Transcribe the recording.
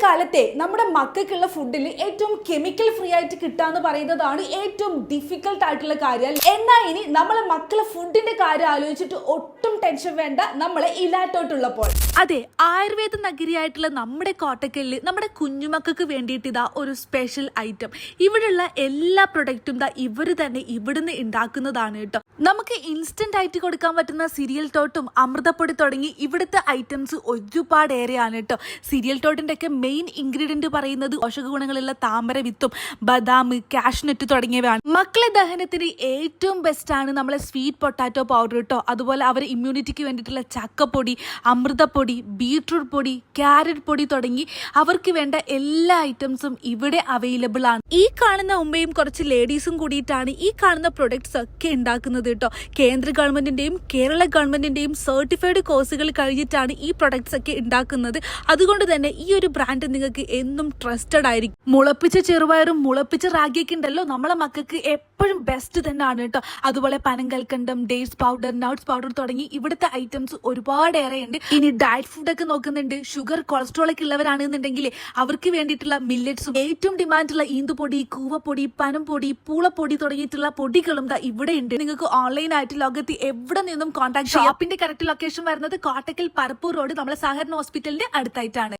കാലത്തെ നമ്മുടെ മക്കൾക്കുള്ള ഫുഡിൽ ഏറ്റവും കെമിക്കൽ ഫ്രീ ആയിട്ട് കിട്ടാന്ന് പറയുന്നതാണ് ഏറ്റവും ഡിഫിക്കൽട്ട് ആയിട്ടുള്ള കാര്യം. എന്നാൽ ഇനി നമ്മളെ മക്കളെ ഫുഡിന്റെ കാര്യം ആലോചിച്ചിട്ട് ഒട്ടും ടെൻഷൻ വേണ്ട. നമ്മളെ ഇലാറ്റോട്ടുള്ളപ്പോൾ അതെ, ആയുർവേദ നഗരിയായിട്ടുള്ള നമ്മുടെ കോട്ടക്കലിൽ നമ്മുടെ കുഞ്ഞുമക്കൾക്ക് വേണ്ടിയിട്ട് ഇതാ ഒരു സ്പെഷ്യൽ ഐറ്റം. ഇവിടെയുള്ള എല്ലാ പ്രൊഡക്റ്റും ഇവർ തന്നെ ഇവിടുന്ന് ഉണ്ടാക്കുന്നതാണ് കേട്ടോ. നമുക്ക് ഇൻസ്റ്റന്റ് ആയിട്ട് കൊടുക്കാൻ പറ്റുന്ന സീരിയൽ ടോട്ടും അമൃതപ്പൊടി തുടങ്ങി ഇവിടുത്തെ ഐറ്റംസ് ഒരുപാടേറെയാണ് കേട്ടോ. സീരിയൽ ടോട്ടിന്റെ ഒക്കെ മെയിൻ ഇൻഗ്രീഡിയന്റ് പറയുന്നത് പോഷക ഗുണങ്ങളുള്ള താമര വിത്തും ബദാം, കാഷ്നട്ട് തുടങ്ങിയവയാണ്. മക്കളെ ദഹനത്തിന് ഏറ്റവും ബെസ്റ്റ് ആണ് നമ്മളെ സ്വീറ്റ് പൊട്ടാറ്റോ പൗഡർ കേട്ടോ. അതുപോലെ അവർ ഇമ്മ്യൂണിറ്റിക്ക് വേണ്ടിയിട്ടുള്ള ചക്കപ്പൊടി, അമൃതപ്പൊടി, ബീട്രൂട്ട് പൊടി, ക്യാരറ്റ് പൊടി തുടങ്ങി അവർക്ക് വേണ്ട എല്ലാ ഐറ്റംസും ഇവിടെ അവൈലബിൾ ആണ്. ഈ കാണുന്ന ഉമ്മയും കുറച്ച് ലേഡീസും കൂടിയിട്ടാണ് ഈ കാണുന്ന പ്രൊഡക്ട്സ് ഒക്കെ ഉണ്ടാക്കുന്നത് കേട്ടോ. കേന്ദ്ര ഗവൺമെന്റിന്റെയും കേരള ഗവൺമെന്റിന്റെയും സർട്ടിഫൈഡ് കോഴ്സുകൾ കഴിഞ്ഞിട്ടാണ് ഈ പ്രൊഡക്ട്സ് ഒക്കെ ഉണ്ടാക്കുന്നത്. അതുകൊണ്ട് തന്നെ ഈ ഒരു ബ്രാൻഡ് നിങ്ങൾക്ക് എന്നും ട്രസ്റ്റഡ് ആയിരിക്കും. മുളപ്പിച്ച ചെറുപയറും മുളപ്പിച്ച റാഗിയൊക്കെ ഉണ്ടല്ലോ, നമ്മളെ മക്കൾക്ക് എപ്പോഴും ബെസ്റ്റ് തന്നെയാണ് കേട്ടോ. അതുപോലെ പനങ്കൽക്കണ്ടം, ഡേറ്റ്സ് പൗഡർ, നട്ട്സ് പൗഡർ തുടങ്ങി ഇവിടുത്തെ ഐറ്റംസ് ഒരുപാടേറെ ഉണ്ട്. ഇനി ഡയറ്റ് ഫുഡ് ഒക്കെ നോക്കുന്നുണ്ട്, ഷുഗർ കൊളസ്ട്രോൾ ഒക്കെ ഉള്ളവരാണെന്നുണ്ടെങ്കിൽ അവർക്ക് വേണ്ടിയിട്ടുള്ള മില്ലറ്റ്സും ഏറ്റവും ഡിമാൻഡുള്ള ഈന്തുപൊടി, കൂവപ്പൊടി, പനംപൊടി, പൂളപ്പൊടി തുടങ്ങിയിട്ടുള്ള പൊടികളും ഇവിടെ ഉണ്ട്. നിങ്ങൾക്ക് ഓൺലൈനായിട്ട് ലോകത്ത് എവിടെ നിന്നും കോൺടാക്ട് ചെയ്യാം. ഷോപ്പിന്റെ കറക്റ്റ് ലൊക്കേഷൻ വരുന്നത് കോട്ടക്കൽ പരപ്പൂർ റോഡ്, നമ്മളെ സഹകരണ ഹോസ്പിറ്റലിന്റെ അടുത്തായിട്ടാണ്.